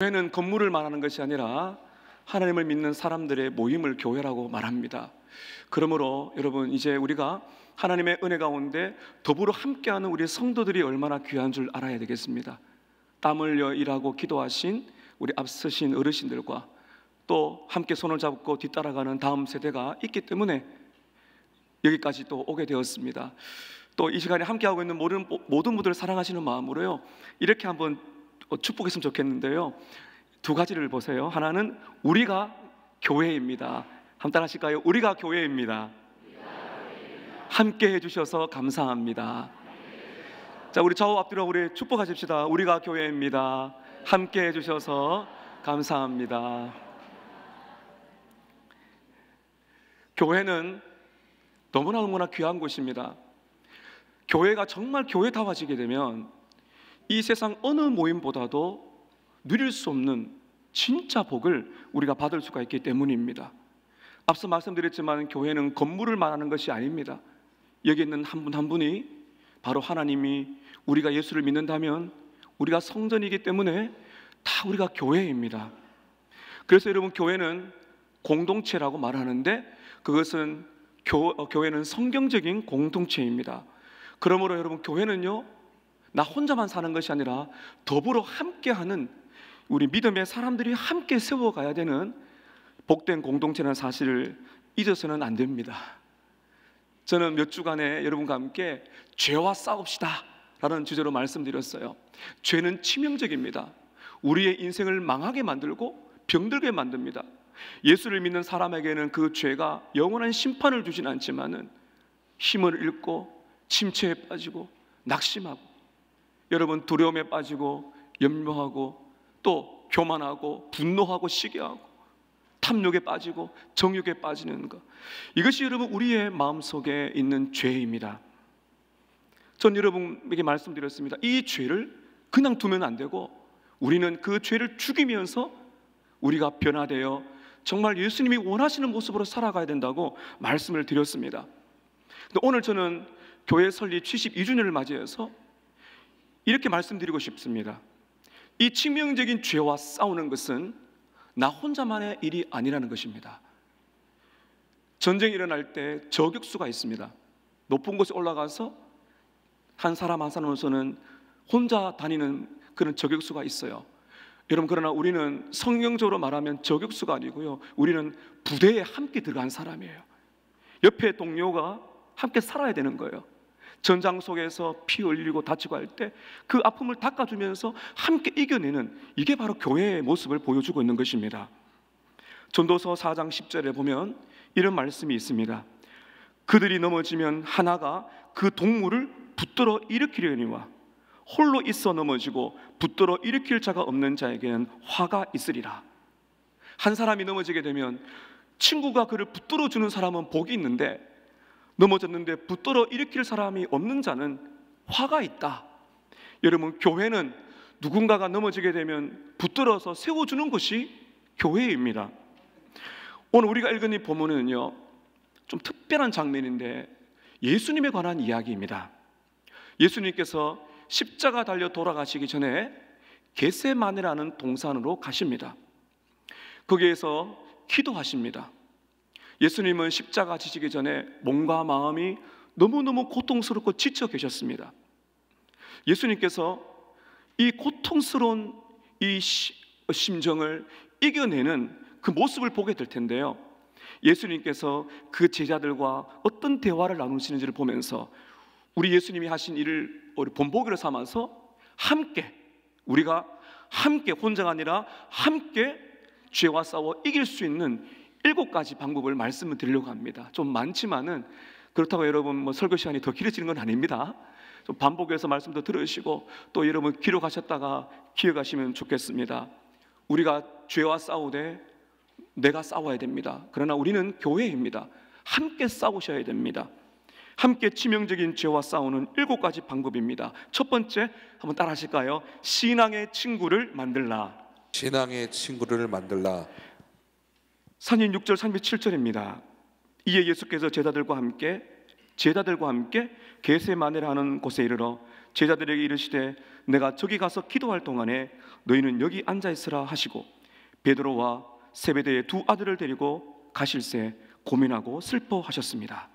교회는 건물을 말하는 것이 아니라 하나님을 믿는 사람들의 모임을 교회라고 말합니다. 그러므로 여러분, 이제 우리가 하나님의 은혜 가운데 더불어 함께하는 우리 성도들이 얼마나 귀한 줄 알아야 되겠습니다. 땀 흘려 일하고 기도하신 우리 앞서신 어르신들과 또 함께 손을 잡고 뒤따라가는 다음 세대가 있기 때문에 여기까지 또 오게 되었습니다. 또 이 시간에 함께하고 있는 모든 분들을 사랑하시는 마음으로요, 이렇게 한번 축복했으면 좋겠는데요, 두 가지를 보세요. 하나는 우리가 교회입니다. 한번 따라 하실까요? 우리가 교회입니다. 함께 해주셔서 감사합니다. 자, 우리 좌우 앞뒤로 우리 축복하십시다. 우리가 교회입니다. 함께 해주셔서 감사합니다. 교회는 너무나 귀한 곳입니다. 교회가 정말 교회다워지게 되면 이 세상 어느 모임보다도 누릴 수 없는 진짜 복을 우리가 받을 수가 있기 때문입니다. 앞서 말씀드렸지만 교회는 건물을 말하는 것이 아닙니다. 여기 있는 한 분 한 분이 바로 하나님이, 우리가 예수를 믿는다면 우리가 성전이기 때문에 다 우리가 교회입니다. 그래서 여러분, 교회는 공동체라고 말하는데 그것은 교회는 성경적인 공동체입니다. 그러므로 여러분, 교회는요, 나 혼자만 사는 것이 아니라 더불어 함께하는 우리 믿음의 사람들이 함께 세워가야 되는 복된 공동체라는 사실을 잊어서는 안 됩니다. 저는 몇 주간에 여러분과 함께 죄와 싸웁시다 라는 주제로 말씀드렸어요. 죄는 치명적입니다. 우리의 인생을 망하게 만들고 병들게 만듭니다. 예수를 믿는 사람에게는 그 죄가 영원한 심판을 주진 않지만은 힘을 잃고 침체에 빠지고 낙심하고, 여러분, 두려움에 빠지고 염려하고 또 교만하고 분노하고 시기하고 탐욕에 빠지고 정욕에 빠지는 것, 이것이 여러분 우리의 마음속에 있는 죄입니다. 전 여러분에게 말씀드렸습니다. 이 죄를 그냥 두면 안 되고 우리는 그 죄를 죽이면서 우리가 변화되어 정말 예수님이 원하시는 모습으로 살아가야 된다고 말씀을 드렸습니다. 근데 오늘 저는 교회 설립 72주년을 맞이해서 이렇게 말씀드리고 싶습니다. 이 치명적인 죄와 싸우는 것은 나 혼자만의 일이 아니라는 것입니다. 전쟁이 일어날 때 저격수가 있습니다. 높은 곳에 올라가서 한 사람 한 사람으로서는 혼자 다니는 그런 저격수가 있어요. 여러분, 그러나 우리는 성경적으로 말하면 저격수가 아니고요, 우리는 부대에 함께 들어간 사람이에요. 옆에 동료가 함께 살아야 되는 거예요. 전장 속에서 피 흘리고 다치고 할 때 그 아픔을 닦아주면서 함께 이겨내는, 이게 바로 교회의 모습을 보여주고 있는 것입니다. 전도서 4장 10절에 보면 이런 말씀이 있습니다. 그들이 넘어지면 하나가 그 동물을 붙들어 일으키려니와 홀로 있어 넘어지고 붙들어 일으킬 자가 없는 자에게는 화가 있으리라. 한 사람이 넘어지게 되면 친구가 그를 붙들어 주는 사람은 복이 있는데, 넘어졌는데 붙들어 일으킬 사람이 없는 자는 화가 있다. 여러분, 교회는 누군가가 넘어지게 되면 붙들어서 세워주는 것이 교회입니다. 오늘 우리가 읽은 이 본문은요, 좀 특별한 장면인데 예수님에 관한 이야기입니다. 예수님께서 십자가 달려 돌아가시기 전에 겟세마네라는 동산으로 가십니다. 거기에서 기도하십니다. 예수님은 십자가 지시기 전에 몸과 마음이 너무너무 고통스럽고 지쳐 계셨습니다. 예수님께서 이 고통스러운 이 심정을 이겨내는 그 모습을 보게 될 텐데요, 예수님께서 그 제자들과 어떤 대화를 나누시는지를 보면서 우리 예수님이 하신 일을 우리 본보기로 삼아서 함께, 우리가 함께, 혼자가 아니라 함께 죄와 싸워 이길 수 있는 7가지 방법을 말씀을 드리려고 합니다. 좀 많지만은 그렇다고 여러분 설교 시간이 더 길어지는 건 아닙니다. 좀 반복해서 말씀도 들으시고 또 여러분 기록하셨다가 기억하시면 좋겠습니다. 우리가 죄와 싸우되 내가 싸워야 됩니다. 그러나 우리는 교회입니다. 함께 싸우셔야 됩니다. 함께 치명적인 죄와 싸우는 7가지 방법입니다. 첫 번째, 한번 따라 하실까요? 신앙의 친구를 만들라. 신앙의 친구를 만들라. 산인 6절 37절입니다. 이에 예수께서 제자들과 함께 겟세마네라는 곳에 이르러 제자들에게 이르시되 내가 저기 가서 기도할 동안에 너희는 여기 앉아 있으라 하시고 베드로와 세베대의 두 아들을 데리고 가실새 고민하고 슬퍼하셨습니다.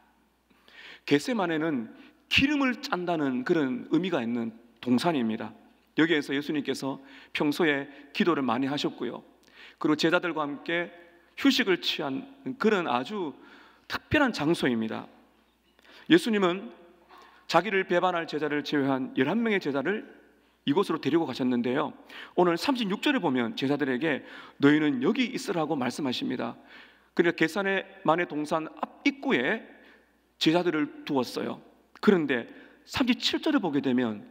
겟세마네는 기름을 짠다는 그런 의미가 있는 동산입니다. 여기에서 예수님께서 평소에 기도를 많이 하셨고요, 그리고 제자들과 함께 휴식을 취한 그런 아주 특별한 장소입니다. 예수님은 자기를 배반할 제자를 제외한 11명의 제자를 이곳으로 데리고 가셨는데요, 오늘 36절에 보면 제자들에게 너희는 여기 있으라고 말씀하십니다. 그러니까 겟세마네 동산 앞 입구에 제자들을 두었어요. 그런데 37절에 보게 되면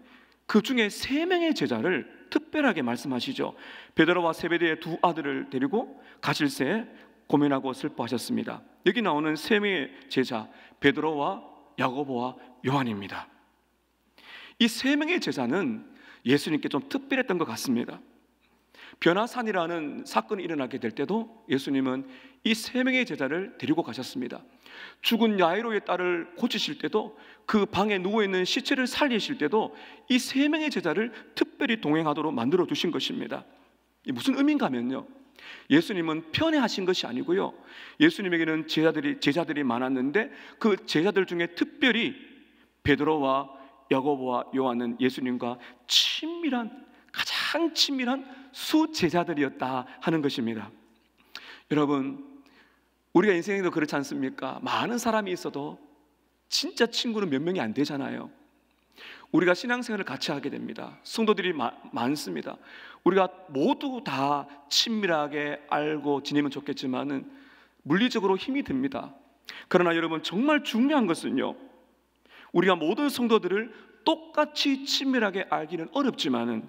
그 중에 3명의 제자를 특별하게 말씀하시죠. 베드로와 세베대의 두 아들을 데리고 가실새 고민하고 슬퍼하셨습니다. 여기 나오는 3명의 제자, 베드로와 야고보와 요한입니다. 이 3명의 제자는 예수님께 좀 특별했던 것 같습니다. 변화산이라는 사건이 일어나게 될 때도 예수님은 이 3명의 제자를 데리고 가셨습니다. 죽은 야이로의 딸을 고치실 때도, 그 방에 누워있는 시체를 살리실 때도 이 3명의 제자를 특별히 동행하도록 만들어 두신 것입니다. 이게 무슨 의미인가 하면요, 예수님은 편애하신 것이 아니고요, 예수님에게는 제자들이 많았는데 그 제자들 중에 특별히 베드로와 야고보와 요한은 예수님과 가장 친밀한 수제자들이었다 하는 것입니다. 여러분, 우리가 인생에도 그렇지 않습니까? 많은 사람이 있어도 진짜 친구는 몇 명이 안 되잖아요. 우리가 신앙생활을 같이 하게 됩니다. 성도들이 많습니다. 우리가 모두 다 친밀하게 알고 지내면 좋겠지만은 물리적으로 힘이 듭니다. 그러나 여러분, 정말 중요한 것은요, 우리가 모든 성도들을 똑같이 친밀하게 알기는 어렵지만은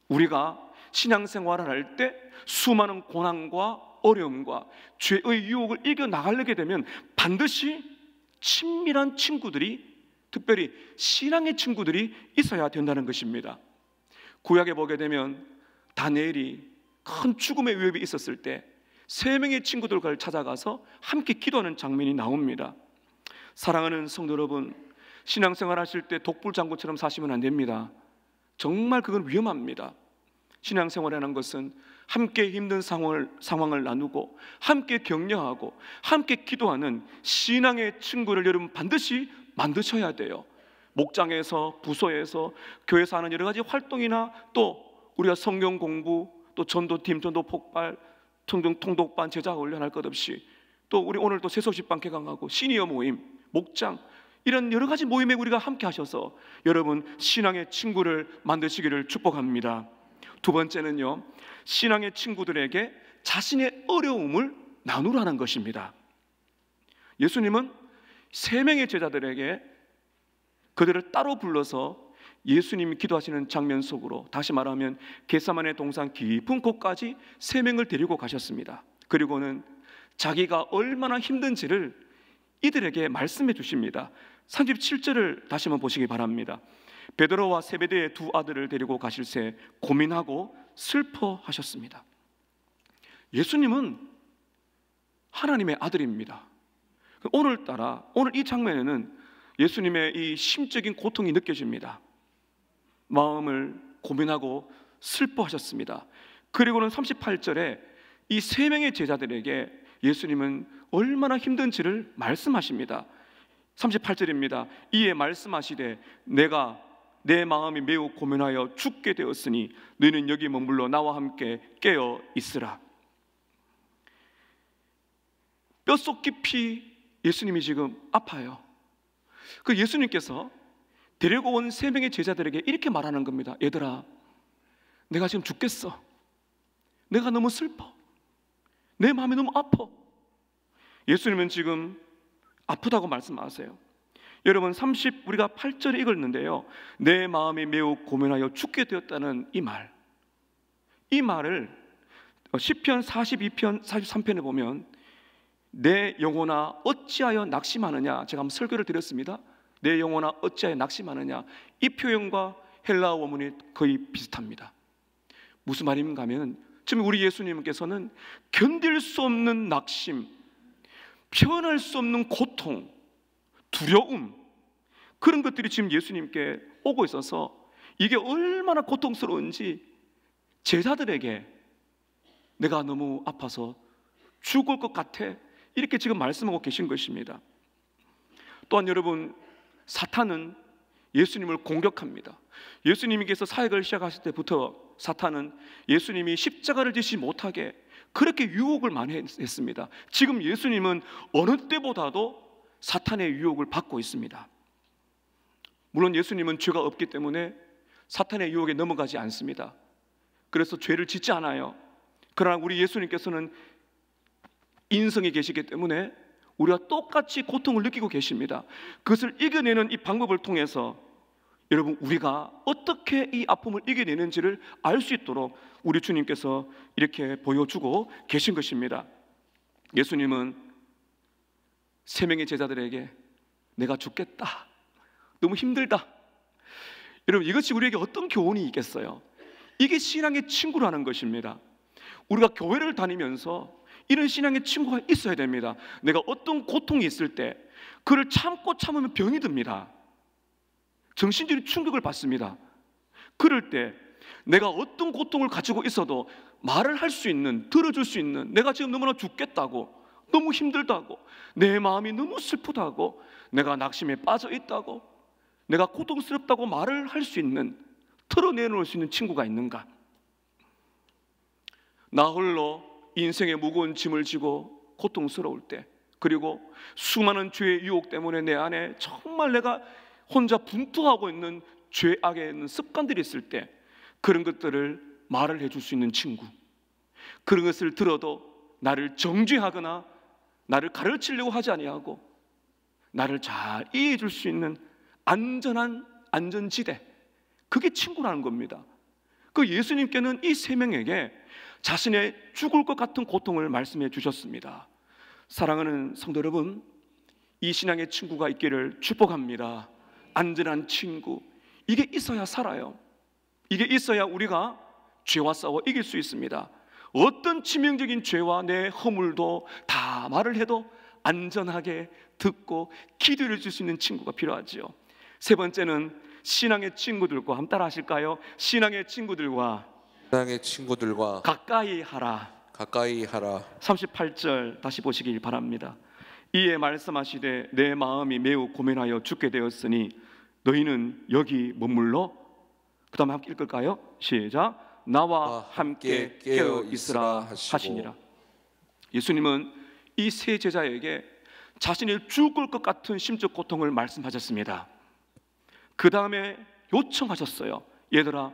우리가 신앙생활을 할 때 수많은 고난과 어려움과 죄의 유혹을 이겨나가려게 되면 반드시 친밀한 친구들이, 특별히 신앙의 친구들이 있어야 된다는 것입니다. 구약에 보게 되면 다니엘이 큰 죽음의 위협이 있었을 때 3명의 친구들과 찾아가서 함께 기도하는 장면이 나옵니다. 사랑하는 성도 여러분, 신앙생활 하실 때 독불장구처럼 사시면 안 됩니다. 정말 그건 위험합니다. 신앙생활이라는 것은 함께 힘든 상황을 나누고 함께 격려하고 함께 기도하는 신앙의 친구를 여러분 반드시 만드셔야 돼요. 목장에서, 부서에서, 교회에서 하는 여러 가지 활동이나 또 우리가 성경 공부, 또 전도팀, 전도 폭발, 통독반, 제자 훈련 할 것 없이, 또 우리 오늘 또 새소식반 개강하고 시니어 모임, 목장, 이런 여러 가지 모임에 우리가 함께 하셔서 여러분 신앙의 친구를 만드시기를 축복합니다. 두 번째는요, 신앙의 친구들에게 자신의 어려움을 나누라는 것입니다. 예수님은 3명의 제자들에게 그들을 따로 불러서 예수님이 기도하시는 장면 속으로, 다시 말하면 겟세마네 동산 깊은 곳까지 3명을 데리고 가셨습니다. 그리고는 자기가 얼마나 힘든지를 이들에게 말씀해 주십니다. 37절을 다시 한번 보시기 바랍니다. 베드로와 세베대의 두 아들을 데리고 가실새 고민하고 슬퍼하셨습니다. 예수님은 하나님의 아들입니다. 오늘따라 오늘 이 장면에는 예수님의 이 심적인 고통이 느껴집니다. 마음을 고민하고 슬퍼하셨습니다. 그리고는 38절에 이 3명의 제자들에게 예수님은 얼마나 힘든지를 말씀하십니다. 38절입니다. 이에 말씀하시되 내가 내 마음이 매우 고민하여 죽게 되었으니 너희는 여기 머물러 나와 함께 깨어 있으라. 뼛속 깊이 예수님이 지금 아파요. 그 예수님께서 데리고 온 3명의 제자들에게 이렇게 말하는 겁니다. 얘들아, 내가 지금 죽겠어. 내가 너무 슬퍼. 내 마음이 너무 아파. 예수님은 지금 아프다고 말씀하세요. 여러분, 우리가 8절에 읽었는데요, 내 마음이 매우 고민하여 죽게 되었다는 이 말을 시편 42편 43편에 보면 내 영혼아 어찌하여 낙심하느냐, 제가 한번 설교를 드렸습니다. 내 영혼아 어찌하여 낙심하느냐, 이 표현과 헬라어 원문이 거의 비슷합니다. 무슨 말인가 하면 지금 우리 예수님께서는 견딜 수 없는 낙심, 표현할 수 없는 고통, 두려움, 그런 것들이 지금 예수님께 오고 있어서 이게 얼마나 고통스러운지 제자들에게 내가 너무 아파서 죽을 것 같아, 이렇게 지금 말씀하고 계신 것입니다. 또한 여러분, 사탄은 예수님을 공격합니다. 예수님께서 사역을 시작하실 때부터 사탄은 예수님이 십자가를 지지 못하게 그렇게 유혹을 많이 했습니다. 지금 예수님은 어느 때보다도 사탄의 유혹을 받고 있습니다. 물론 예수님은 죄가 없기 때문에 사탄의 유혹에 넘어가지 않습니다. 그래서 죄를 짓지 않아요. 그러나 우리 예수님께서는 인성이 계시기 때문에 우리와 똑같이 고통을 느끼고 계십니다. 그것을 이겨내는 이 방법을 통해서 여러분, 우리가 어떻게 이 아픔을 이겨내는지를 알 수 있도록 우리 주님께서 이렇게 보여주고 계신 것입니다. 예수님은 세 명의 제자들에게 내가 죽겠다, 너무 힘들다. 여러분, 이것이 우리에게 어떤 교훈이 있겠어요? 이게 신앙의 친구라는 것입니다. 우리가 교회를 다니면서 이런 신앙의 친구가 있어야 됩니다. 내가 어떤 고통이 있을 때 그를 참으면 병이 듭니다. 정신적인 충격을 받습니다. 그럴 때 내가 어떤 고통을 가지고 있어도 말을 할 수 있는, 들어줄 수 있는, 내가 지금 너무나 죽겠다고, 너무 힘들다고, 내 마음이 너무 슬프다고, 내가 낙심에 빠져 있다고, 내가 고통스럽다고 말을 할 수 있는, 털어내놓을 수 있는 친구가 있는가? 나 홀로 인생의 무거운 짐을 지고 고통스러울 때, 그리고 수많은 죄의 유혹 때문에 내 안에 정말 내가 혼자 분투하고 있는 죄악에 있는 습관들이 있을 때, 그런 것들을 말을 해줄 수 있는 친구, 그런 것을 들어도 나를 정죄하거나 나를 가르치려고 하지 아니하고 나를 잘 이해해 줄 수 있는 안전한 안전지대, 그게 친구라는 겁니다. 그 예수님께는 이 세 명에게 자신의 죽을 것 같은 고통을 말씀해 주셨습니다. 사랑하는 성도 여러분, 이 신앙의 친구가 있기를 축복합니다. 안전한 친구, 이게 있어야 살아요. 이게 있어야 우리가 죄와 싸워 이길 수 있습니다. 어떤 치명적인 죄와 내 허물도 다 말을 해도 안전하게 듣고 기도해 줄 수 있는 친구가 필요하지요. 세 번째는 신앙의 친구들과, 한번 따라 하실까요? 신앙의 친구들과 가까이 하라. 38절 다시 보시길 바랍니다. 이에 말씀하시되 내 마음이 매우 고민하여 죽게 되었으니 너희는 여기 머물러, 그 다음에 함께 읽을까요? 시작. 나와 함께 깨어 있으라 하시니라. 예수님은 이 세 제자에게 자신이 죽을 것 같은 심적 고통을 말씀하셨습니다. 그 다음에 요청하셨어요. 얘들아,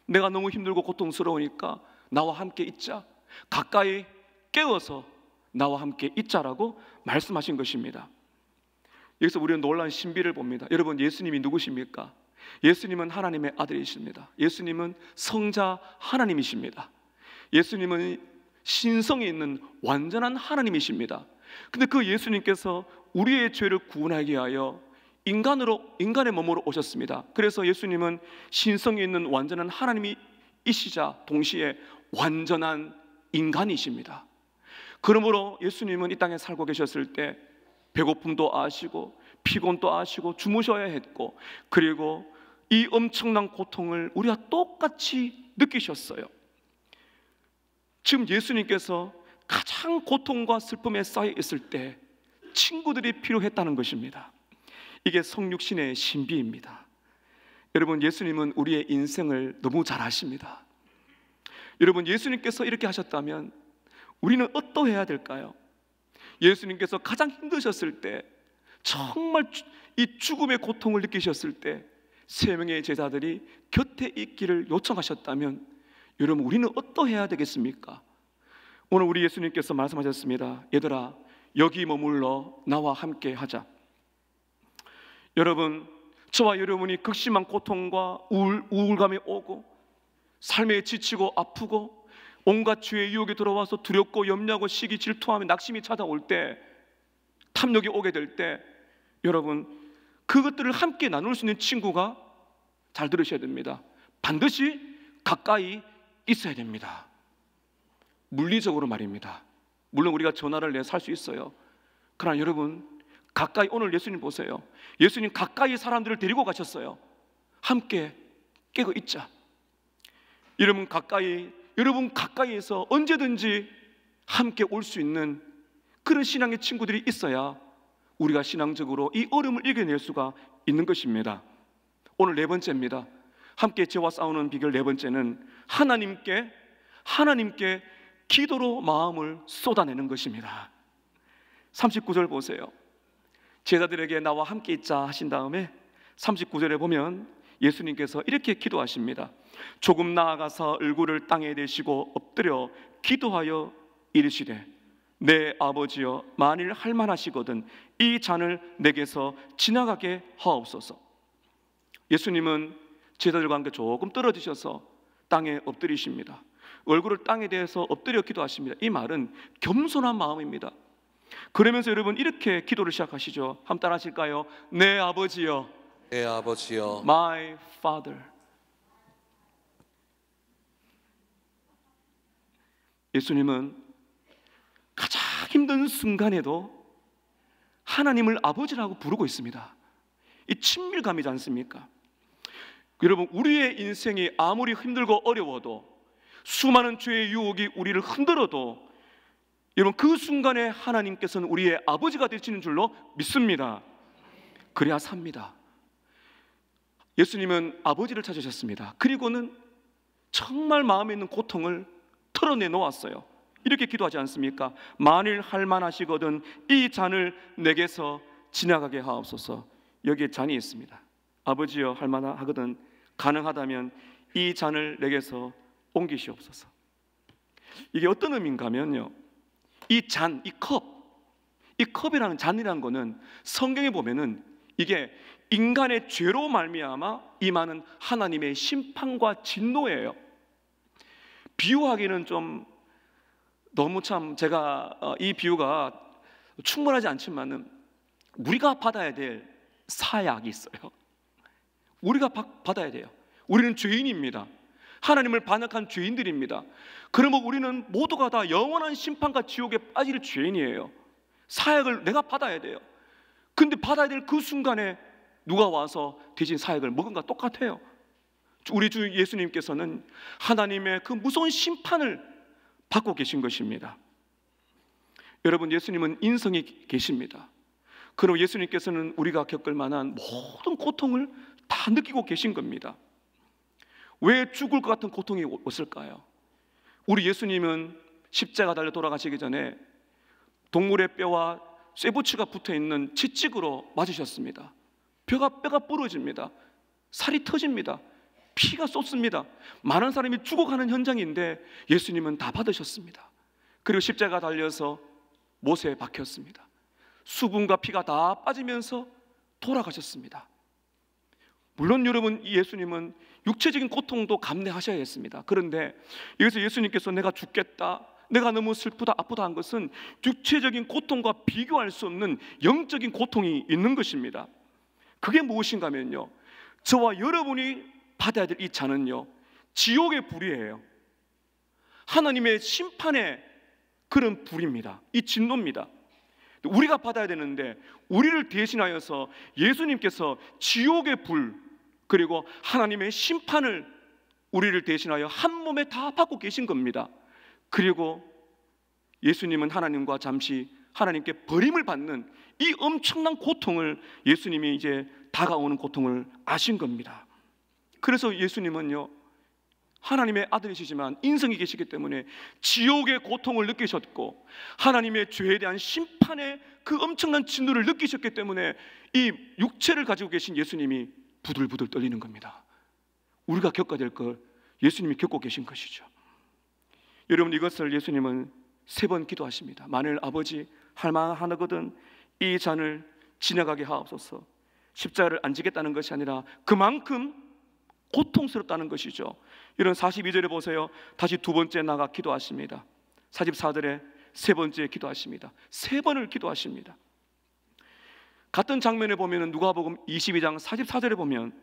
내가 너무 힘들고 고통스러우니까 나와 함께 있자, 가까이 깨어서 나와 함께 있자라고 말씀하신 것입니다. 여기서 우리는 놀라운 신비를 봅니다. 여러분, 예수님이 누구십니까? 예수님은 하나님의 아들이십니다. 예수님은 성자 하나님이십니다. 예수님은 신성이 있는 완전한 하나님이십니다. 근데 그 예수님께서 우리의 죄를 구원하기 위하여 인간의 몸으로 오셨습니다. 그래서 예수님은 신성이 있는 완전한 하나님이시자 동시에 완전한 인간이십니다. 그러므로 예수님은 이 땅에 살고 계셨을 때 배고픔도 아시고 피곤도 아시고 주무셔야 했고, 그리고 이 엄청난 고통을 우리와 똑같이 느끼셨어요. 지금 예수님께서 가장 고통과 슬픔에 쌓여 있을 때 친구들이 필요했다는 것입니다. 이게 성육신의 신비입니다. 여러분, 예수님은 우리의 인생을 너무 잘 아십니다. 여러분, 예수님께서 이렇게 하셨다면 우리는 어떠해야 될까요? 예수님께서 가장 힘드셨을 때, 정말 이 죽음의 고통을 느끼셨을 때 세 명의 제자들이 곁에 있기를 요청하셨다면 여러분, 우리는 어떠해야 되겠습니까? 오늘 우리 예수님께서 말씀하셨습니다. 얘들아, 여기 머물러 나와 함께 하자. 여러분, 저와 여러분이 극심한 고통과 우울감이 오고 삶에 지치고 아프고 온갖 죄의 유혹이 들어와서 두렵고 염려하고 시기 질투하며 낙심이 찾아올 때, 탐욕이 오게 될 때, 여러분, 그것들을 함께 나눌 수 있는 친구가, 잘 들으셔야 됩니다, 반드시 가까이 있어야 됩니다. 물리적으로 말입니다. 물론 우리가 전화를 내 살 수 있어요. 그러나 여러분, 가까이, 오늘 예수님 보세요. 예수님 가까이 사람들을 데리고 가셨어요. 함께 깨고 있자. 여러분 가까이에서 언제든지 함께 올 수 있는 그런 신앙의 친구들이 있어야 우리가 신앙적으로 이 어려움을 이겨낼 수가 있는 것입니다. 오늘 네 번째입니다. 함께 죄와 싸우는 비결 네 번째는 하나님께 기도로 마음을 쏟아내는 것입니다. 39절 보세요. 제자들에게 나와 함께 있자 하신 다음에 39절에 보면 예수님께서 이렇게 기도하십니다. 조금 나아가서 얼굴을 땅에 대시고 엎드려 기도하여 이르시되 내 아버지여 만일 할만하시거든 이 잔을 내게서 지나가게 하옵소서. 예수님은 제자들과 함께 조금 떨어지셔서 땅에 엎드리십니다. 얼굴을 땅에 대해서 엎드려 기도하십니다. 이 말은 겸손한 마음입니다. 그러면서 여러분 이렇게 기도를 시작하시죠. 한번 따라 하실까요? 내 아버지여, 내 아버지여, My Father. 예수님은 가장 힘든 순간에도 하나님을 아버지라고 부르고 있습니다. 이 친밀감이지 않습니까? 여러분, 우리의 인생이 아무리 힘들고 어려워도, 수많은 죄의 유혹이 우리를 흔들어도 여러분 그 순간에 하나님께서는 우리의 아버지가 되시는 줄로 믿습니다. 그래야 삽니다. 예수님은 아버지를 찾으셨습니다. 그리고는 정말 마음에 있는 고통을 털어내 놓았어요. 이렇게 기도하지 않습니까? 만일 할만하시거든 이 잔을 내게서 지나가게 하옵소서. 여기에 잔이 있습니다. 아버지여 할만하거든 가능하다면 이 잔을 내게서 옮기시옵소서. 이게 어떤 의미인가 하면요, 이 잔, 이 컵이라는 잔이라는 거는 성경에 보면은 이게 인간의 죄로 말미암아 임하는 하나님의 심판과 진노예요. 비유하기는 좀 너무 참 제가 이 비유가 충분하지 않지만은 우리가 받아야 될 사약이 있어요. 우리가 받아야 돼요. 우리는 죄인입니다. 하나님을 반역한 죄인들입니다. 그러면 우리는 모두가 다 영원한 심판과 지옥에 빠질 죄인이에요. 사약을 내가 받아야 돼요. 근데 받아야 될 그 순간에 누가 와서 대신 사약을 먹은 것과 똑같아요. 우리 주 예수님께서는 하나님의 그 무서운 심판을 받고 계신 것입니다. 여러분, 예수님은 인성이 계십니다. 그럼 예수님께서는 우리가 겪을 만한 모든 고통을 다 느끼고 계신 겁니다. 왜 죽을 것 같은 고통이 왔을까요? 우리 예수님은 십자가 달려 돌아가시기 전에 동물의 뼈와 쇠붙이가 붙어있는 채찍으로 맞으셨습니다. 뼈가 부러집니다. 살이 터집니다. 피가 쏟습니다. 많은 사람이 죽어가는 현장인데 예수님은 다 받으셨습니다. 그리고 십자가 달려서 못에 박혔습니다. 수분과 피가 다 빠지면서 돌아가셨습니다. 물론 여러분, 예수님은 육체적인 고통도 감내하셔야 했습니다. 그런데 여기서 예수님께서 내가 죽겠다, 내가 너무 슬프다, 아프다 한 것은 육체적인 고통과 비교할 수 없는 영적인 고통이 있는 것입니다. 그게 무엇인가 하면요, 저와 여러분이 받아야 될 이 잔은요, 지옥의 불이에요. 하나님의 심판의 그런 불입니다. 이 진노입니다. 우리가 받아야 되는데 우리를 대신하여서 예수님께서 지옥의 불 그리고 하나님의 심판을 우리를 대신하여 한 몸에 다 받고 계신 겁니다. 그리고 예수님은 하나님과 잠시 하나님께 버림을 받는 이 엄청난 고통을, 예수님이 이제 다가오는 고통을 아신 겁니다. 그래서 예수님은요, 하나님의 아들이시지만 인성이 계시기 때문에 지옥의 고통을 느끼셨고 하나님의 죄에 대한 심판의 그 엄청난 진노를 느끼셨기 때문에 이 육체를 가지고 계신 예수님이 부들부들 떨리는 겁니다. 우리가 겪어야 될 걸 예수님이 겪고 계신 것이죠. 여러분, 이것을 예수님은 3번 기도하십니다. 만일 아버지 할만하거든 이 잔을 지나가게 하옵소서. 십자가를 안 지겠다는 것이 아니라 그만큼 고통스럽다는 것이죠. 이런 42절에 보세요. 다시 2번째 나가 기도하십니다. 44절에 3번째 기도하십니다. 3번을 기도하십니다. 같은 장면에 보면 누가복음 22장 44절에 보면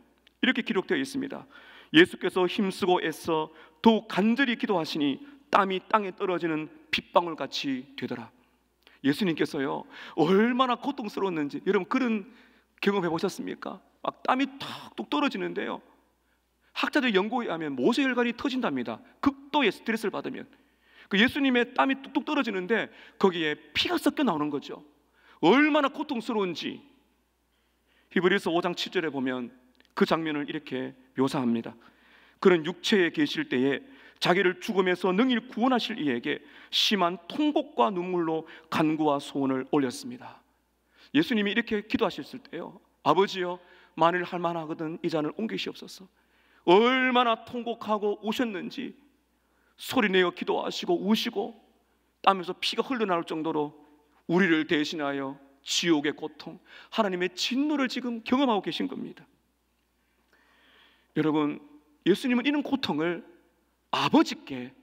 이렇게 기록되어 있습니다. 예수께서 힘쓰고 애써 더욱 간절히 기도하시니 땀이 땅에 떨어지는 빗방울같이 되더라. 예수님께서요, 얼마나 고통스러웠는지 여러분 그런 경험해 보셨습니까? 막 땀이 툭툭 떨어지는데요, 학자들 연구에 의하면 모세혈관이 터진답니다. 극도의 스트레스를 받으면. 그 예수님의 땀이 뚝뚝 떨어지는데 거기에 피가 섞여 나오는 거죠. 얼마나 고통스러운지 히브리서 5장 7절에 보면 그 장면을 이렇게 묘사합니다. 그는 육체에 계실 때에 자기를 죽음에서 능히 구원하실 이에게 심한 통곡과 눈물로 간구와 소원을 올렸습니다. 예수님이 이렇게 기도하셨을 때요, 아버지여, 만일 할만하거든 이 잔을 옮기시옵소서. 얼마나 통곡하고 우셨는지 소리내어 기도하시고 우시고 땀에서 피가 흘러나올 정도로 우리를 대신하여 지옥의 고통, 하나님의 진노를 지금 경험하고 계신 겁니다. 여러분, 예수님은 이런 고통을 아버지께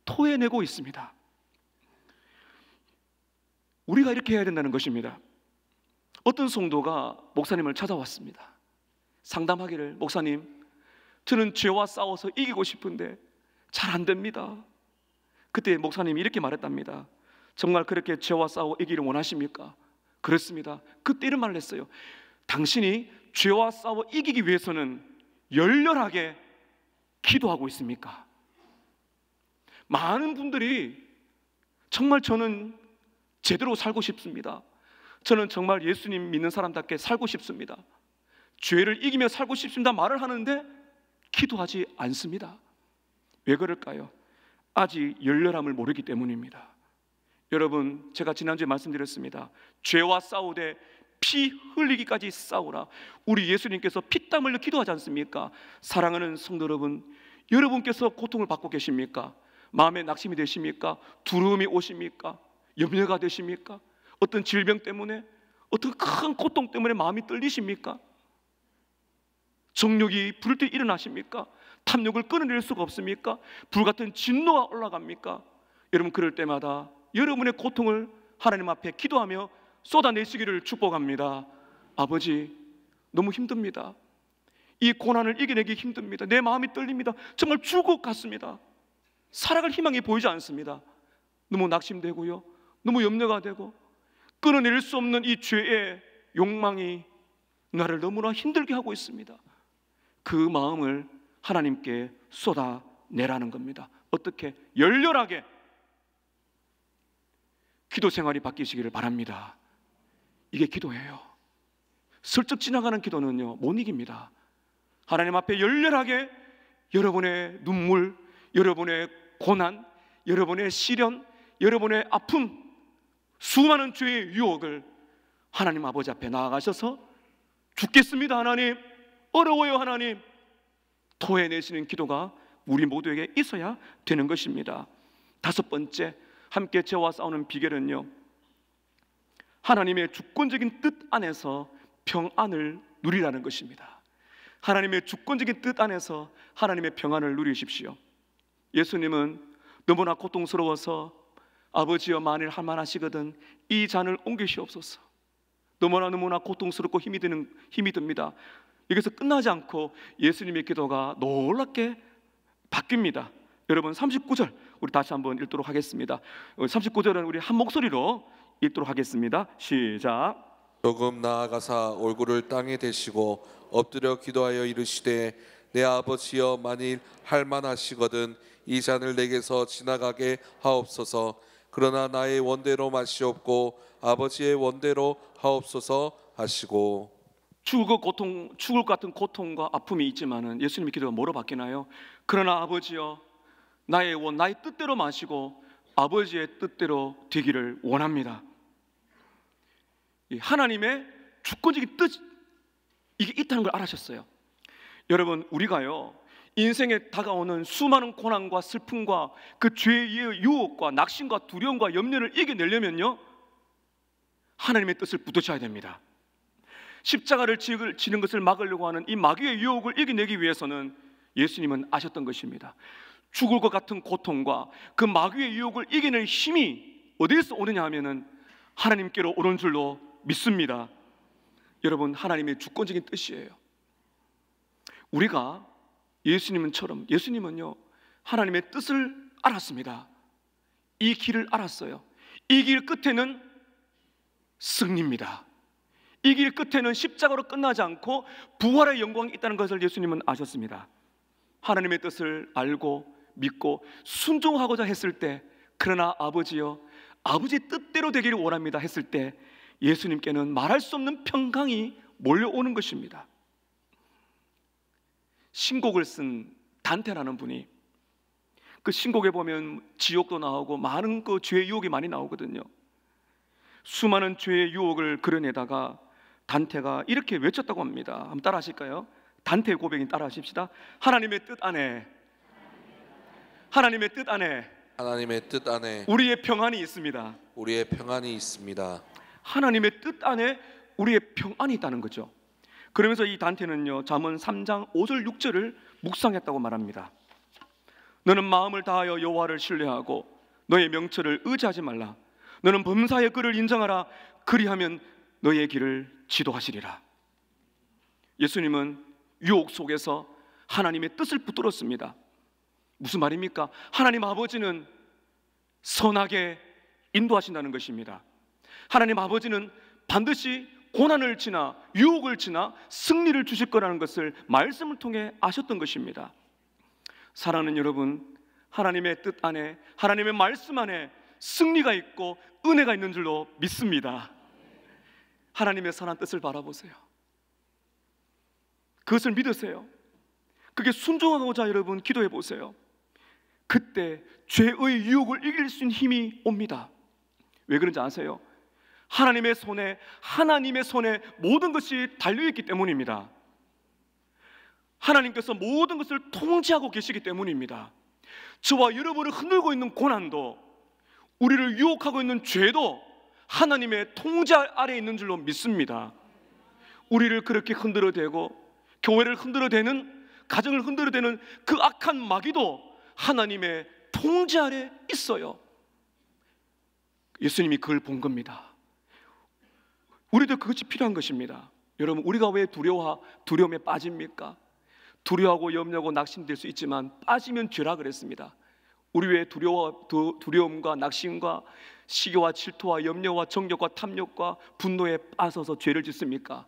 토해내고 있습니다. 우리가 이렇게 해야 된다는 것입니다. 어떤 성도가 목사님을 찾아왔습니다. 상담하기를, 목사님, 저는 죄와 싸워서 이기고 싶은데 잘 안 됩니다. 그때 목사님이 이렇게 말했답니다. 정말 그렇게 죄와 싸워 이기를 원하십니까? 그렇습니다. 그때 이런 말을 했어요. 당신이 죄와 싸워 이기기 위해서는 열렬하게 기도하고 있습니까? 많은 분들이 정말 저는 제대로 살고 싶습니다. 저는 정말 예수님 믿는 사람답게 살고 싶습니다. 죄를 이기며 살고 싶습니다 말을 하는데 기도하지 않습니다. 왜 그럴까요? 아직 열렬함을 모르기 때문입니다. 여러분, 제가 지난주에 말씀드렸습니다. 죄와 싸우되 피 흘리기까지 싸우라. 우리 예수님께서 피땀 흘려 기도하지 않습니까? 사랑하는 성도 여러분, 여러분께서 고통을 받고 계십니까? 마음에 낙심이 되십니까? 두려움이 오십니까? 염려가 되십니까? 어떤 질병 때문에, 어떤 큰 고통 때문에 마음이 떨리십니까? 정욕이 부를 때 일어나십니까? 탐욕을 끊어낼 수가 없습니까? 불같은 진노가 올라갑니까? 여러분, 그럴 때마다 여러분의 고통을 하나님 앞에 기도하며 쏟아내시기를 축복합니다. 아버지, 너무 힘듭니다. 이 고난을 이겨내기 힘듭니다. 내 마음이 떨립니다. 정말 죽을 것 같습니다. 살아갈 희망이 보이지 않습니다. 너무 낙심되고요, 너무 염려가 되고 끊어낼 수 없는 이 죄의 욕망이 나를 너무나 힘들게 하고 있습니다. 그 마음을 하나님께 쏟아내라는 겁니다. 어떻게? 열렬하게 기도 생활이 바뀌시기를 바랍니다. 이게 기도예요. 슬쩍 지나가는 기도는요, 못 이깁니다. 하나님 앞에 열렬하게 여러분의 눈물, 여러분의 고난, 여러분의 시련, 여러분의 아픔, 수많은 죄의 유혹을 하나님 아버지 앞에 나아가셔서 죽겠습니다 하나님, 어려워요 하나님, 토해내시는 기도가 우리 모두에게 있어야 되는 것입니다. 다섯 번째, 함께 죄와 싸우는 비결은요, 하나님의 주권적인 뜻 안에서 평안을 누리라는 것입니다. 하나님의 주권적인 뜻 안에서 하나님의 평안을 누리십시오. 예수님은 너무나 고통스러워서 아버지여, 만일 할만하시거든 이 잔을 옮기시옵소서. 너무나 고통스럽고 힘이 듭니다. 여기서 끝나지 않고 예수님의 기도가 놀랍게 바뀝니다. 여러분, 39절 우리 다시 한번 읽도록 하겠습니다. 39절은 우리 한 목소리로 읽도록 하겠습니다. 시작. 조금 나아가사 얼굴을 땅에 대시고 엎드려 기도하여 이르시되, 내 아버지여, 만일 할만하시거든 이 잔을 내게서 지나가게 하옵소서. 그러나 나의 원대로 마시옵고 아버지의 원대로 하옵소서 하시고. 죽을 것 같은 고통과 아픔이 있지만은 예수님의 기도가 뭐로 바뀌나요? 그러나 아버지여, 나의 뜻대로 마시고 아버지의 뜻대로 되기를 원합니다. 하나님의 주권적인 뜻, 이게 있다는 걸 알아셨어요. 여러분, 우리가요, 인생에 다가오는 수많은 고난과 슬픔과 그 죄의 유혹과 낙심과 두려움과 염려를 이겨내려면요, 하나님의 뜻을 붙드셔야 됩니다. 십자가를 지는 것을 막으려고 하는 이 마귀의 유혹을 이겨내기 위해서는 예수님은 아셨던 것입니다. 죽을 것 같은 고통과 그 마귀의 유혹을 이겨낼 힘이 어디에서 오느냐 하면은 하나님께로 오는 줄로 믿습니다. 여러분, 하나님의 주권적인 뜻이에요. 우리가 예수님은요, 하나님의 뜻을 알았습니다. 이 길을 알았어요. 이 길 끝에는 승리입니다. 이 길 끝에는 십자가로 끝나지 않고 부활의 영광이 있다는 것을 예수님은 아셨습니다. 하나님의 뜻을 알고 믿고 순종하고자 했을 때, 그러나 아버지여, 아버지 뜻대로 되기를 원합니다 했을 때 예수님께는 말할 수 없는 평강이 몰려오는 것입니다. 신곡을 쓴 단테라는 분이, 그 신곡에 보면 지옥도 나오고 많은 그 죄의 유혹이 많이 나오거든요. 수많은 죄의 유혹을 그려내다가 단테가 이렇게 외쳤다고 합니다. 한번 따라 하실까요? 단테의 고백인 따라 하십시다. 하나님의 뜻 안에, 하나님의 뜻 안에, 하나님의 뜻 안에 우리의 평안이 있습니다. 우리의 평안이 있습니다. 하나님의 뜻 안에 우리의 평안이 있다는 거죠. 그러면서 이 단테는요, 잠언 3장 5절 6절을 묵상했다고 말합니다. 너는 마음을 다하여 여호와를 신뢰하고 너의 명철을 의지하지 말라. 너는 범사의 그를 인정하라. 그리하면 너의 길을 지도하시리라. 예수님은 유혹 속에서 하나님의 뜻을 붙들었습니다. 무슨 말입니까? 하나님 아버지는 선하게 인도하신다는 것입니다. 하나님 아버지는 반드시 고난을 지나 유혹을 지나 승리를 주실 거라는 것을 말씀을 통해 아셨던 것입니다. 사랑하는 여러분, 하나님의 뜻 안에, 하나님의 말씀 안에 승리가 있고 은혜가 있는 줄로 믿습니다. 하나님의 선한 뜻을 바라보세요. 그것을 믿으세요. 그게 순종하고자 여러분 기도해 보세요. 그때 죄의 유혹을 이길 수 있는 힘이 옵니다. 왜 그런지 아세요? 하나님의 손에 모든 것이 달려있기 때문입니다. 하나님께서 모든 것을 통제하고 계시기 때문입니다. 저와 여러분을 흔들고 있는 고난도, 우리를 유혹하고 있는 죄도 하나님의 통제 아래에 있는 줄로 믿습니다. 우리를 그렇게 흔들어대고 교회를 흔들어대는, 가정을 흔들어대는 그 악한 마귀도 하나님의 통제 아래에 있어요. 예수님이 그걸 본 겁니다. 우리도 그것이 필요한 것입니다. 여러분, 우리가 왜 두려움에 빠집니까? 두려워하고 염려하고 낙심될 수 있지만 빠지면 죄라 그랬습니다. 우리 왜 두려움과 낙심과 시기와 질투와 염려와 정욕과 탐욕과 분노에 빠져서 죄를 짓습니까?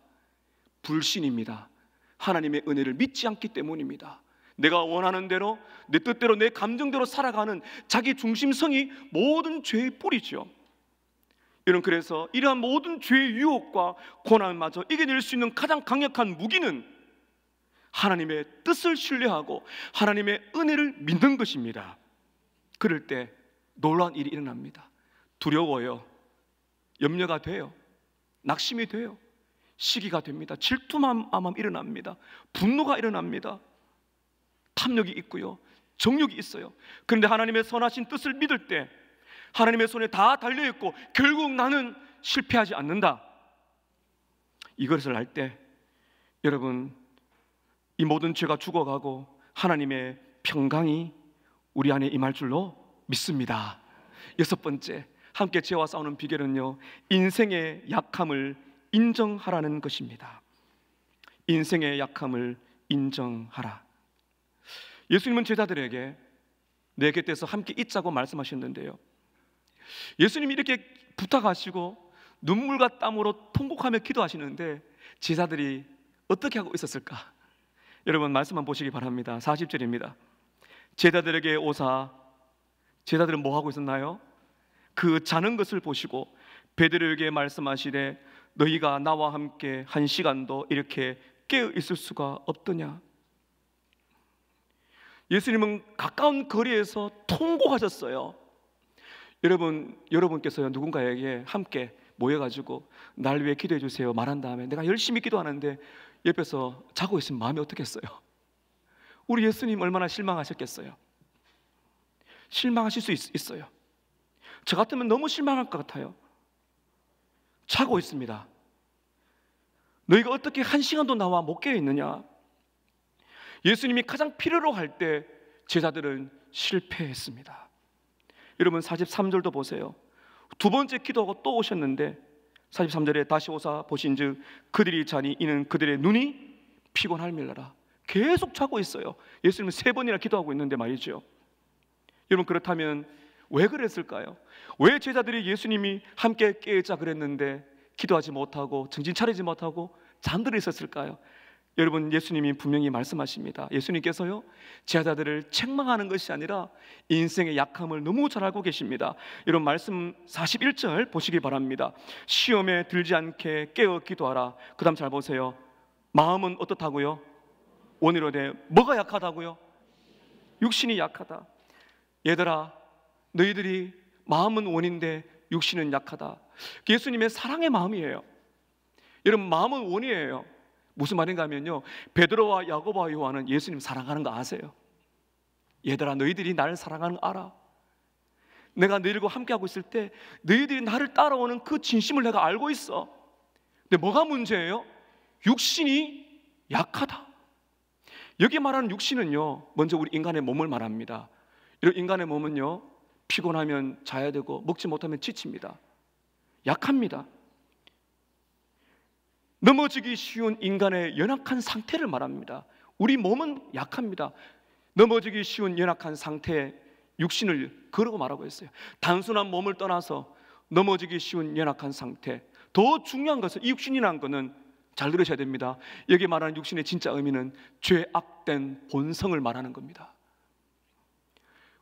불신입니다. 하나님의 은혜를 믿지 않기 때문입니다. 내가 원하는 대로, 내 뜻대로, 내 감정대로 살아가는 자기 중심성이 모든 죄의 뿌리죠. 여러분, 그래서 이러한 모든 죄의 유혹과 고난마저 이겨낼 수 있는 가장 강력한 무기는 하나님의 뜻을 신뢰하고 하나님의 은혜를 믿는 것입니다. 그럴 때 놀라운 일이 일어납니다. 두려워요. 염려가 돼요. 낙심이 돼요. 시기가 됩니다. 질투만 일어납니다. 분노가 일어납니다. 탐욕이 있고요. 정욕이 있어요. 그런데 하나님의 선하신 뜻을 믿을 때 하나님의 손에 다 달려있고 결국 나는 실패하지 않는다. 이것을 알 때 여러분, 이 모든 죄가 죽어가고 하나님의 평강이 우리 안에 임할 줄로 믿습니다. 여섯 번째, 함께 죄와 싸우는 비결은요, 인생의 약함을 인정하라는 것입니다. 인생의 약함을 인정하라. 예수님은 제자들에게 내 곁에서 함께 있자고 말씀하셨는데요, 예수님이 이렇게 부탁하시고 눈물과 땀으로 통곡하며 기도하시는데 제자들이 어떻게 하고 있었을까? 여러분, 말씀만 보시기 바랍니다. 40절입니다. 제자들에게 오사, 제자들은 뭐 하고 있었나요? 그 자는 것을 보시고 베드로에게 말씀하시되 너희가 나와 함께 한 시간도 이렇게 깨어 있을 수가 없더냐? 예수님은 가까운 거리에서 통곡하셨어요. 여러분께서 누군가에게 함께 모여가지고 날 위해 기도해 주세요 말한 다음에 내가 열심히 기도하는데 옆에서 자고 있으면 마음이 어떻겠어요? 우리 예수님 얼마나 실망하셨겠어요? 실망하실 수 있어요. 저 같으면 너무 실망할 것 같아요. 자고 있습니다. 너희가 어떻게 한 시간도 나와 못 깨어 있느냐? 예수님이 가장 필요로 할 때 제자들은 실패했습니다. 여러분, 43절도 보세요. 두 번째 기도하고 또 오셨는데 43절에 다시 오사 보신즉 그들이 자니 이는 그들의 눈이 피곤할밀러라. 계속 자고 있어요. 예수님은 3번이나 기도하고 있는데 말이죠. 여러분, 그렇다면 왜 그랬을까요? 왜 제자들이 예수님이 함께 깨자 그랬는데 기도하지 못하고 정신 차리지 못하고 잠들어 있었을까요? 여러분, 예수님이 분명히 말씀하십니다. 예수님께서요, 제자들을 책망하는 것이 아니라 인생의 약함을 너무 잘 알고 계십니다. 이런 말씀 41절 보시기 바랍니다. 시험에 들지 않게 깨어 기도하라. 그 다음 잘 보세요. 마음은 어떻다고요? 원이로되. 뭐가 약하다고요? 육신이 약하다. 얘들아, 너희들이 마음은 원인데 육신은 약하다. 예수님의 사랑의 마음이에요. 여러분, 마음은 원이에요. 무슨 말인가 하면요, 베드로와 야고보와 요한은 예수님 사랑하는 거 아세요? 얘들아, 너희들이 나를 사랑하는 거 알아. 내가 너희들과 함께하고 있을 때 너희들이 나를 따라오는 그 진심을 내가 알고 있어. 근데 뭐가 문제예요? 육신이 약하다. 여기 말하는 육신은요, 먼저 우리 인간의 몸을 말합니다. 이런 인간의 몸은요, 피곤하면 자야 되고 먹지 못하면 지칩니다. 약합니다. 넘어지기 쉬운 인간의 연약한 상태를 말합니다. 우리 몸은 약합니다. 넘어지기 쉬운 연약한 상태에 육신을 그러고 말하고 있어요. 단순한 몸을 떠나서 넘어지기 쉬운 연약한 상태, 더 중요한 것은 이 육신이라는 것은 잘 들으셔야 됩니다. 여기 말하는 육신의 진짜 의미는 죄악된 본성을 말하는 겁니다.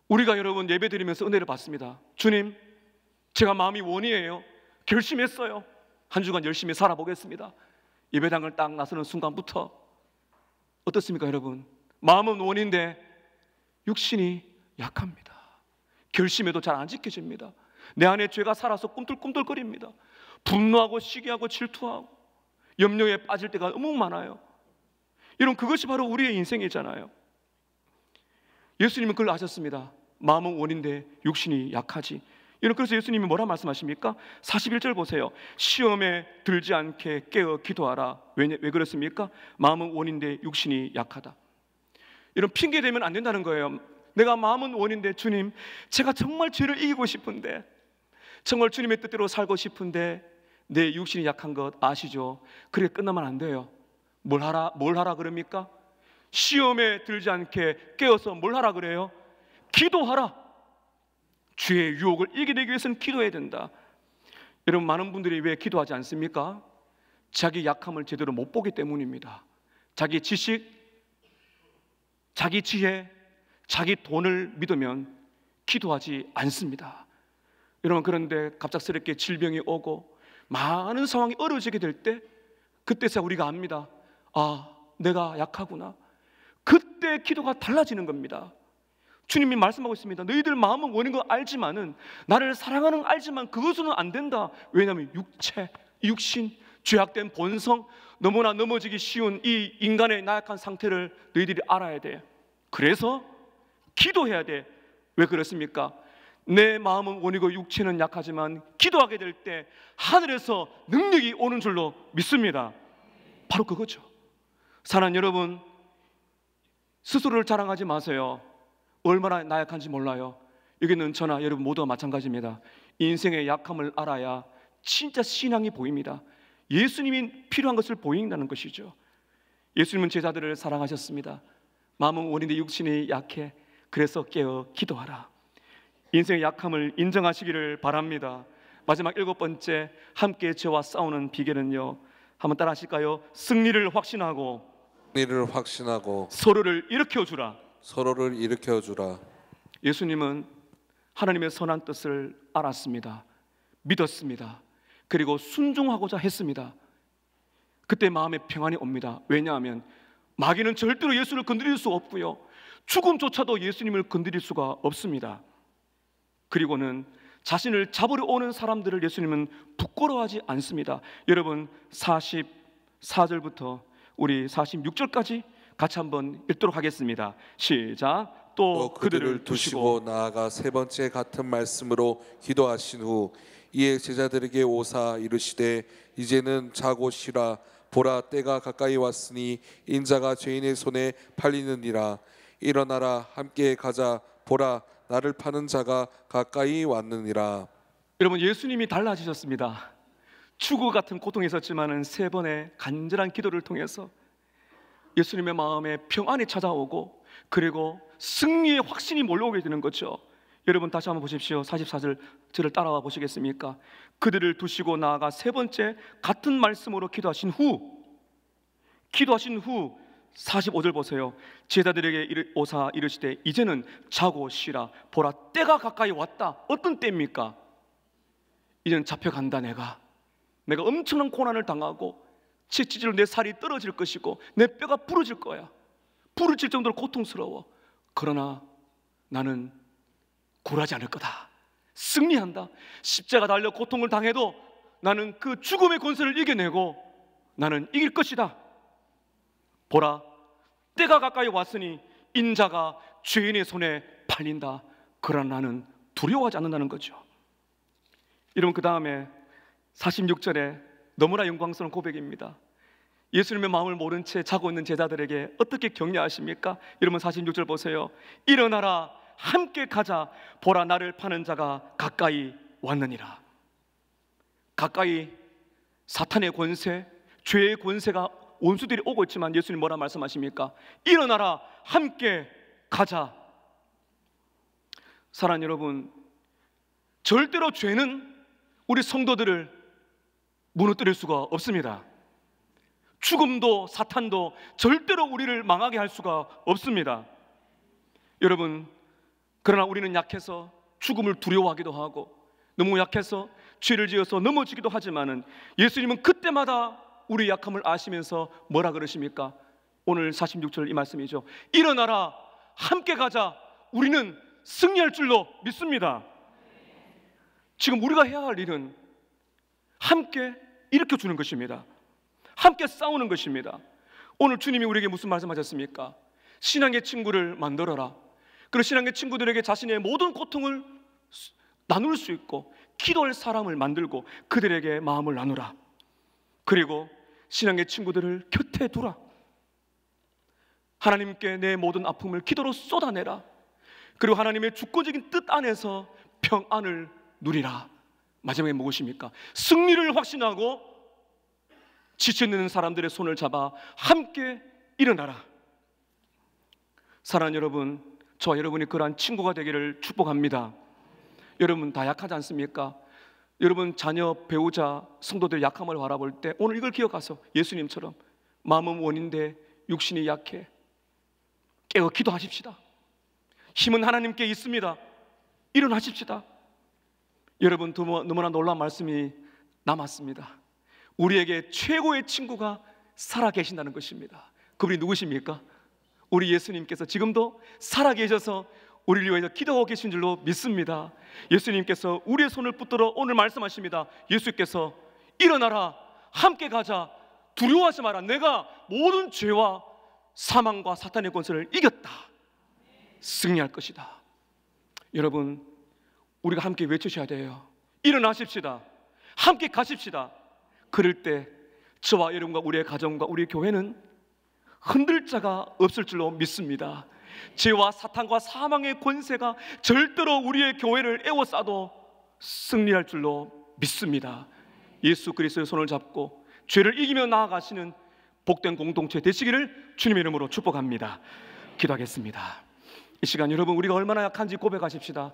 우리가 여러분 예배 드리면서 은혜를 받습니다. 주님, 제가 마음이 원이에요. 결심했어요. 한 주간 열심히 살아보겠습니다. 예배당을 딱 나서는 순간부터 어떻습니까 여러분? 마음은 원인데 육신이 약합니다. 결심해도 잘 안 지켜집니다. 내 안에 죄가 살아서 꿈틀꿈틀거립니다. 분노하고 시기하고 질투하고 염려에 빠질 때가 너무 많아요. 여러분, 그것이 바로 우리의 인생이잖아요. 예수님은 그걸 아셨습니다. 마음은 원인데 육신이 약하지. 그래서 예수님이 뭐라 말씀하십니까? 41절 보세요. 시험에 들지 않게 깨어 기도하라. 왜 그렇습니까? 마음은 원인데 육신이 약하다. 이런 핑계 대면 안 된다는 거예요. 내가 마음은 원인데 주님, 제가 정말 죄를 이기고 싶은데, 정말 주님의 뜻대로 살고 싶은데 내 육신이 약한 것 아시죠? 그래 끝나면 안 돼요. 뭘 하라 그럽니까? 시험에 들지 않게 깨어서 뭘 하라 그래요? 기도하라. 죄의 유혹을 이겨내기 위해서는 기도해야 된다. 여러분, 많은 분들이 왜 기도하지 않습니까? 자기 약함을 제대로 못 보기 때문입니다. 자기 지식, 자기 지혜, 자기 돈을 믿으면 기도하지 않습니다. 여러분, 그런데 갑작스럽게 질병이 오고 많은 상황이 어려워지게 될 때, 그때서 우리가 압니다. 아, 내가 약하구나. 그때 기도가 달라지는 겁니다. 주님이 말씀하고 있습니다. 너희들 마음은 원인 거 알지만은, 나를 사랑하는 거 알지만 그것으로는 안 된다. 왜냐하면 육체, 육신, 죄악된 본성, 너무나 넘어지기 쉬운 이 인간의 나약한 상태를 너희들이 알아야 돼. 그래서 기도해야 돼. 왜 그렇습니까? 내 마음은 원이고 육체는 약하지만 기도하게 될 때 하늘에서 능력이 오는 줄로 믿습니다. 바로 그거죠. 사랑하는 여러분, 스스로를 자랑하지 마세요. 얼마나 나약한지 몰라요. 여기는 저나 여러분 모두가 마찬가지입니다. 인생의 약함을 알아야 진짜 신앙이 보입니다. 예수님이 필요한 것을 보인다는 것이죠. 예수님은 제자들을 사랑하셨습니다. 마음은 원인데 육신이 약해. 그래서 깨어 기도하라. 인생의 약함을 인정하시기를 바랍니다. 마지막 7번째, 함께 죄와 싸우는 비결은요, 한번 따라 하실까요? 승리를 확신하고 서로를 일으켜주라. 예수님은 하나님의 선한 뜻을 알았습니다. 믿었습니다. 그리고 순종하고자 했습니다. 그때 마음에 평안이 옵니다. 왜냐하면 마귀는 절대로 예수를 건드릴 수 없고요, 죽음조차도 예수님을 건드릴 수가 없습니다. 그리고는 자신을 잡으려 오는 사람들을 예수님은 부끄러워하지 않습니다. 여러분, 44절부터 우리 46절까지 같이 한번 읽도록 하겠습니다. 시작. 또 그들을 두시고 나아가 세 번째 같은 말씀으로 기도하신 후 이에 제자들에게 오사 이르시되 이제는 자고 쉬라. 보라, 때가 가까이 왔으니 인자가 죄인의 손에 팔리느니라. 일어나라, 함께 가자. 보라, 나를 파는 자가 가까이 왔느니라. 여러분, 예수님이 달라지셨습니다. 죽어 같은 고통이 있었지만은 세 번의 간절한 기도를 통해서 예수님의 마음에 평안이 찾아오고, 그리고 승리의 확신이 몰려오게 되는 거죠. 여러분, 다시 한번 보십시오. 44절 저를 따라와 보시겠습니까? 그들을 두시고 나아가 세 번째 같은 말씀으로 기도하신 후 기도하신 후 45절 보세요. 제자들에게 오사 이르시되 이제는 자고 쉬라. 보라 때가 가까이 왔다. 어떤 때입니까? 이제는 잡혀간다. 내가 엄청난 고난을 당하고 채찍질로 내 살이 떨어질 것이고 내 뼈가 부러질 거야. 부러질 정도로 고통스러워. 그러나 나는 굴하지 않을 거다. 승리한다. 십자가 달려 고통을 당해도 나는 그 죽음의 권세를 이겨내고 나는 이길 것이다. 보라 때가 가까이 왔으니 인자가 죄인의 손에 팔린다. 그러나 나는 두려워하지 않는다는 거죠. 여러분, 그 다음에 46절에 너무나 영광스러운 고백입니다. 예수님의 마음을 모른 채 자고 있는 제자들에게 어떻게 격려하십니까? 여러분 46절 보세요. 일어나라 함께 가자. 보라 나를 파는 자가 가까이 왔느니라. 가까이 사탄의 권세, 죄의 권세가 원수들이 오고 있지만 예수님 뭐라 말씀하십니까? 일어나라 함께 가자. 사랑하는 여러분, 절대로 죄는 우리 성도들을 무너뜨릴 수가 없습니다. 죽음도 사탄도 절대로 우리를 망하게 할 수가 없습니다. 여러분, 그러나 우리는 약해서 죽음을 두려워하기도 하고 너무 약해서 죄를 지어서 넘어지기도 하지만은 예수님은 그때마다 우리 약함을 아시면서 뭐라 그러십니까? 오늘 46절 이 말씀이죠. 일어나라 함께 가자. 우리는 승리할 줄로 믿습니다. 지금 우리가 해야 할 일은 함께 일으켜주는 것입니다. 함께 싸우는 것입니다. 오늘 주님이 우리에게 무슨 말씀하셨습니까? 신앙의 친구를 만들어라. 그리고 신앙의 친구들에게 자신의 모든 고통을 나눌 수 있고 기도할 사람을 만들고 그들에게 마음을 나누라. 그리고 신앙의 친구들을 곁에 두라. 하나님께 내 모든 아픔을 기도로 쏟아내라. 그리고 하나님의 주권적인 뜻 안에서 평안을 누리라. 마지막에 무엇입니까? 승리를 확신하고 지쳐있는 사람들의 손을 잡아 함께 일어나라. 사랑하는 여러분, 저와 여러분이 그러한 친구가 되기를 축복합니다. 여러분 다 약하지 않습니까? 여러분 자녀, 배우자, 성도들의 약함을 바라볼 때 오늘 이걸 기억하소. 예수님처럼 마음은 원인데 육신이 약해. 깨어 기도하십시다. 힘은 하나님께 있습니다. 일어나십시다. 여러분, 너무나 놀라운 말씀이 남았습니다. 우리에게 최고의 친구가 살아계신다는 것입니다. 그분이 누구십니까? 우리 예수님께서 지금도 살아계셔서 우리를 위해서 기도하고 계신 줄로 믿습니다. 예수님께서 우리의 손을 붙들어 오늘 말씀하십니다. 예수께서 일어나라 함께 가자. 두려워하지 마라. 내가 모든 죄와 사망과 사탄의 권세를 이겼다. 승리할 것이다. 여러분, 우리가 함께 외치셔야 돼요. 일어나십시다. 함께 가십시다. 그럴 때 저와 여러분과 우리의 가정과 우리의 교회는 흔들 자가 없을 줄로 믿습니다. 죄와 사탄과 사망의 권세가 절대로 우리의 교회를 에워싸도 승리할 줄로 믿습니다. 예수 그리스도의 손을 잡고 죄를 이기며 나아가시는 복된 공동체 되시기를 주님의 이름으로 축복합니다. 기도하겠습니다. 이 시간 여러분, 우리가 얼마나 약한지 고백하십시다.